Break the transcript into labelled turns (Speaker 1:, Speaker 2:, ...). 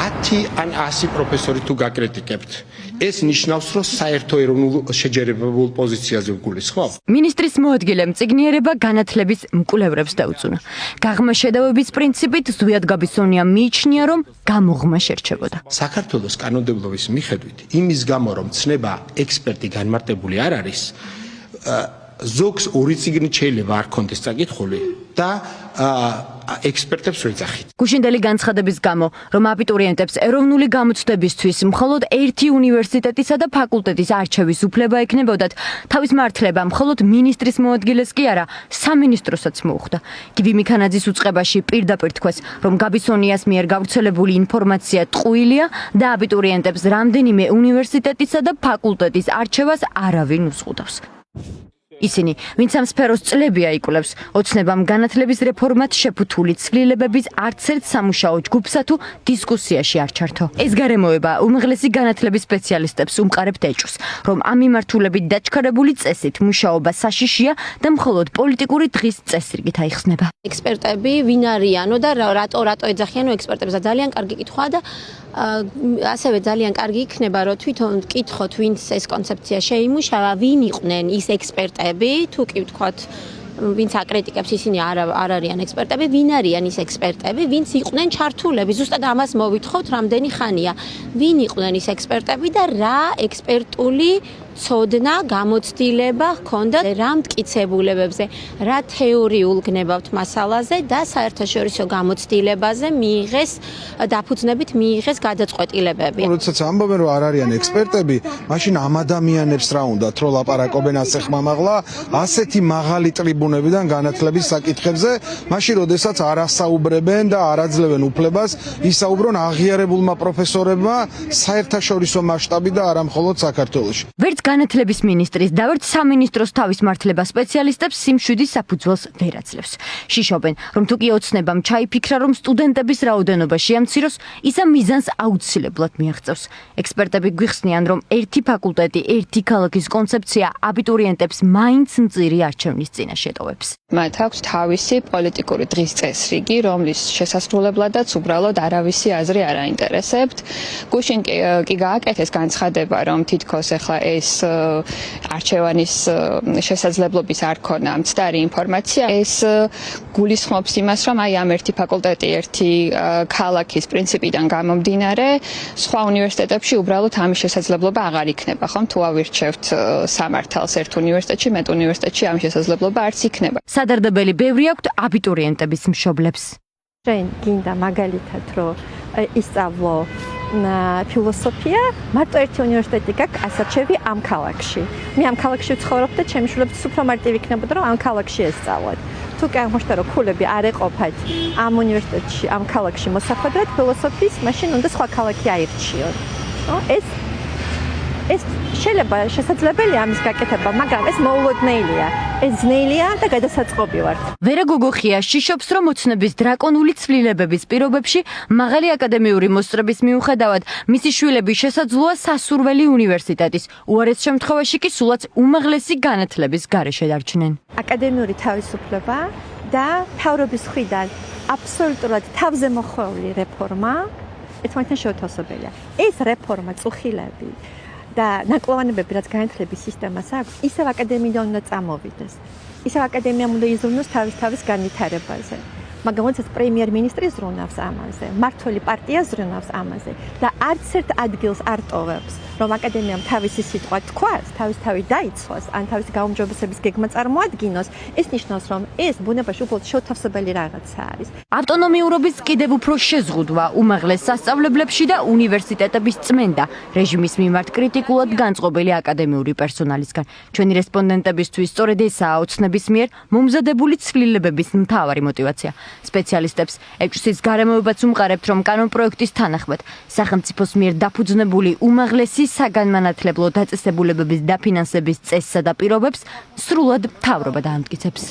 Speaker 1: 10 ან 100 პროფესორი თუ გაკრიტიკებთ, ეს ნიშნავს, რომ საერთო ეროვნულ შეჯერებებულ პოზიციაზე ვგულისხმობ.
Speaker 2: მინისტრის მოადგილემ წიგნიერება განათლების მკვლევრებს დაუწუნა. გაღმა შედავების პრინციპით ზვიად გაბისონია მიიჩნია, რომ გამოღმა შერჩებოდა.
Speaker 1: საქართველოს კანონმდებლობის მიხედვით, იმის გამო, რომ ცნება ექსპერტი განმარტებული არ არის, ზოგს ორი წიგნით შეიძლება არ კონდეს წაკითხული და ექსპერტებს ვეძახით.
Speaker 2: გუშინდელი განცხადების გამო, რომ აბიტურიენტებს ეროვნული გამოცდებისთვის მხოლოდ ერთი უნივერსიტეტისა და ფაკულტეტის არჩევის უფლება ექნებოდათ, თავის მართლება მხოლოდ მინისტრის მოადგილეს კი არა, სამინისტროსაც მოუხდა. გივი მიქანაძის უწყებაში პირდაპირ თქვეს, რომ გაბისონიას მიერ გავრცელებული ინფორმაცია ტყუილია და აბიტურიენტებს რამდენიმე უნივერსიტეტისა და ფაკულტეტის არჩევას არავინ უსყუდავს. ისინი, ვინც ამ სფეროს წლები აიკვლევს, ოცნებამ განათლების რეფორმად შეფუთული ცვლილებების არც ერთ სამუშაო ჯგუფსა თუ დისკუსიაში არ ჩართო. ეს გარემოება უმაღლესი განათლების სპეციალისტებს უმყარებთ ეჭვს, რომ ამ მიმართულებით დაჩქარებული წესით მუშაობა საშიშია და მხოლოდ პოლიტიკური დღის წესრიგით აიხსნება.
Speaker 3: ექსპერტები ვინ არიანო და რატო ეძახიანო ექსპერტებს და ძალიან კარგი კითხვაა და ასევე ძალიან კარგი იქნება, რომ თვითონ ვკითხოთ, ვინც ეს კონცეფცია შეიმუშავა, ვინ იყვნენ ის ექსპერტები, თუ კი ვთქვათ, ვინც აკრიტიკებს, ისინი არ არიან ექსპერტები, ვინ არიან ის ექსპერტები, ვინც იყვნენ ჩართულები. ზუსტად ამას მოვითხოვთ რამდენი ხანია. ვინ იყვნენ ის ექსპერტები და რა ექსპერტული ცოდნა, გამოცდილება ჰქონდა რა მტკიცებულებებზე, რა თეორიულ გნებავთ მასალაზე და საერთაშორისო გამოცდილებაზე მიიღეს დაფუძნებით მიიღეს გადაწყვეტილებები.
Speaker 4: როდესაც ამბობენ, რომ არ არიან ექსპერტები, მაშინ ამ ადამიანებს რა უნდათ, რომ ლაპარაკობენ ასე ხმამაღლა, ასეთი მაღალი ტრიბუნებიდან განათლების საკითხებზე, მაშინ როდესაც არ ასაუბრებენ და არ აძლევენ უფლებას ისაუბრონ აღიარებულმა პროფესორებმა საერთაშორისო მასშტაბით და არა მხოლოდ საქართველოში.
Speaker 2: განათლების მინისტრის და ვერც სამინისტროს თავის მართლება სპეციალისტებს სიმშვიდის საფუძველს ვერ აძლევს. შიშობენ, რომ თუ კი ოცნებამ ჩაიფიქრა, რომ სტუდენტების რაოდენობა შეამციროს, ის ამ მიზანს აუცილებლად მიაღწევს. ექსპერტები გვიხსნიან, რომ ერთი ფაკულტეტი, ერთი ქალაქის კონცეფცია აბიტურიენტებს მაინც მწირი არჩევნის წინაშე ეტოვებს.
Speaker 5: მათ აქვს თავისი პოლიტიკური დღის წესრიგი, რომლის შესასრულებლადაც უბრალოდ არავისი აზრი არ აინტერესებთ. გუშინ კი გააკეთეს განცხადება, რომ თითქოს ახლა ეს არჩევანის შესაძლებლობის არ ქონა მცდარი ინფორმაცია. ეს გულისხმობს იმას, რომ აი ამ ერთი ფაკულტეტი, ერთი ქალაქის პრინციპიდან გამომდინარე, სხვა უნივერსიტეტებში უბრალოდ ამის შესაძლებლობა აღარ იქნება, ხომ? თუ ავირჩევთ სამართალს ერთ უნივერსიტეტში, მეტ უნივერსიტეტში ამ შესაძლებლობა არც იქნება.
Speaker 2: სადარდებელი ბევრი აქვთ აბიტურიენტების მშობლებს.
Speaker 6: შენ გინდა მაგალითად, რომ ისწავლო ფილოსოფია, მარტო ერთი უნივერსიტეტი გაქვს ასარჩევი ამ ქალაქში. მე ამ ქალაქში ვცხოვრობ და ჩემი შვილებიც უფრო მარტივი იქნებოდა, რომ ამ ქალაქში ესწავლოთ. თუ კი აღმოჩნდა, რომ ქულები არ ეყოფათ ამ უნივერსიტეტში, ამ ქალაქში მოსახვედრად ფილოსოფიის, მაშინ უნდა სხვა ქალაქი აირჩიონ. ეს შეიძლება შესაძლებელია ამის გაკეთება, მაგრამ ეს მოულოდნელია. ეს ძნელია და გადასაწყობი ვართ.
Speaker 2: ვერა გოგოხია შიშობს, რომ ოცნების დრაკონული ცვლილებების პირობებში მაღალი აკადემიური მოსწრების მიუხედავად მისი შვილები შესაძლოა სასურველი უნივერსიტეტის, უარეს შემთხვევაში კი სულაც უმაღლესი განათლების გარეშე დარჩნენ.
Speaker 6: აკადემიური თავისუფლება და მთავრობის მხრიდან აბსოლუტურად თავზე მოხვეული რეფორმა ერთმანეთთან შეუთავსებელია. ეს რეფორმა წუხილები და ნაკლოვანებები, რაც განათლების სისტემას აქვს, ისევ აკადემიიდან უნდა წამოვიდეს. ისევ აკადემიამ უნდა იზრუნოს თავის განვითარებაზე. მაგრამ როდესაც პრემიერ-მინისტრი ზრუნავს ამაზე, მმართველი პარტია ზრუნავს ამაზე და არც ერთ ადგილს არ ტოვებს, რომ აკადემიამ თავისი სიტყვა თქვას, თავი დაიცვას, ან თავისი გაუმჯობესების გეგმა წარმოადგინოს, ეს ნიშნავს, რომ ეს ბუნებაში უბრალოდ შეუთავსებელი რაღაცა არის.
Speaker 2: ავტონომიურობის კიდევ უფრო შეზღუდვა უმაღლეს სასწავლებლებში და უნივერსიტეტების წმენდა რეჟიმის მიმართ კრიტიკულად განწყობილი აკადემიური პერსონალისგან. ჩვენი რესპონდენტებისთვის სწორედ ესაა ოცნების მიერ მომზადებული ცვლილებების მთავარი мотиваცია. სპეციალისტებს ეჭვსის გარემოებაც უმყარებთ, რომ კანონპროექტის თანახმად სახელმწიფოს მიერ დაფუძნებული უმაღლესი საგანმანათლებლო დაწესებულებების დაფინანსების წესსა და პირობებს სრულად მთავრობა დაამტკიცებს.